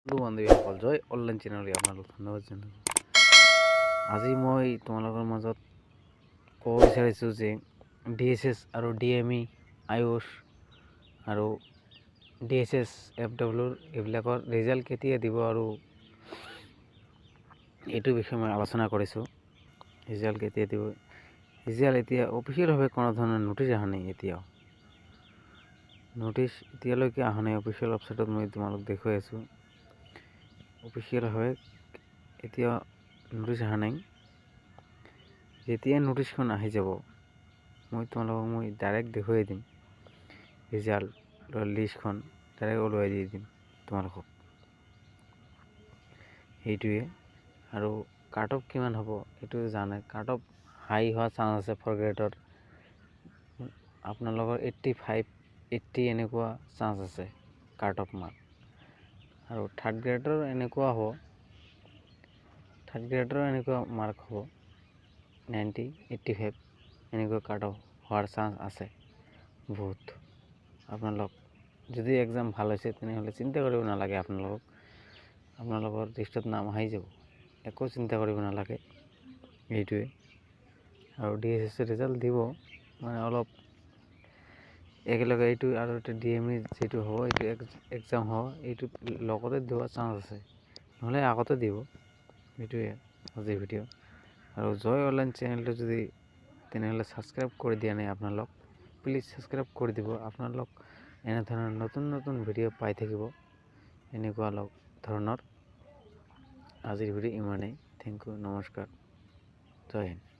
বান্ধৱীসকল জয় online চেনেললৈ আপোনালোক ধন্যবাদ জনাইছোঁ। আজি মই তোমালোকৰ মাজত ক'ব বিচাৰিছোঁ যে DHS আৰু DME Ayush আৰু DHSFW এইবিলাকৰ ৰিজাল্ট কেতিয়া দিব আৰু এইটো বিষয়ে মই আলোচনা কৰিছোঁ। ৰিজাল্ট কেতিয়া দিব, ৰিজাল্ট এতিয়া অফিচিয়েলভাৱে কোনো ধৰণৰ নোটিছ অহা নাই। নোটিছ এতিয়ালৈকে অহা নাই। অফিচিয়েল ৱেবছাইটত মই তোমালোক দেখুৱাই আছোঁ। অফিচিয়েলভাৱে এতিয়া নোটিছ অহা নাই। যেতিয়া নোটিছখন আহি যাব মই তোমালোকক ডাইৰেক্ট দেখুৱাই দিম। ৰিজাল্টৰ লিষ্টখন ডাইৰেক্ট ওলাই দি দিম তোমালোকক। সেইটোৱে আৰু কাট অফ কিমান হ'ব এইটো জানে। কাট অফ হাই হোৱা চান্স আছে। ফ'ৰ গ্ৰেডৰ আপোনালোকৰ 85, 80 এনেকুৱা চান্স আছে কাট অফ মাৰ্ক। আৰু থাৰ্ড গ্ৰেডৰ এনেকুৱা হ'ব, থাৰ্ড গ্ৰেডৰ এনেকুৱা মাৰ্ক হ'ব 90, 85 এনেকুৱা কাট অফ হোৱাৰ চান্স আছে বহুত। আপোনালোক যদি এক্সাম ভাল হৈছে তেনেহ'লে চিন্তা কৰিব নালাগে। আপোনালোকৰ লিষ্টত নাম আহি যাব, একো চিন্তা কৰিব নালাগে। এইটোৱে আৰু DHS ৰিজাল্ট দিব মানে অলপ একেলগে এইটো আৰু এটা DME যিটো হ'ব এইটো এক্সাম হ'ব এইটো লগতে দিয়াৰ চান্স আছে, নহ'লে আগতে দিব। এইটোৱে আজিৰ ভিডিঅ' আৰু জয় অনলাইন চেনেলটো যদি তেনেহ'লে ছাবস্ক্ৰাইব কৰি দিয়া নাই আপোনালোক, প্লিজ ছাবস্ক্ৰাইব কৰি দিব। আপোনালোক এনেধৰণৰ নতুন নতুন ভিডিঅ' পাই থাকিব এনেকুৱা ধৰণৰ। আজিৰ ভিডিঅ' ইমানেই। থেংক ইউ, নমস্কাৰ, জয় হিন্দ।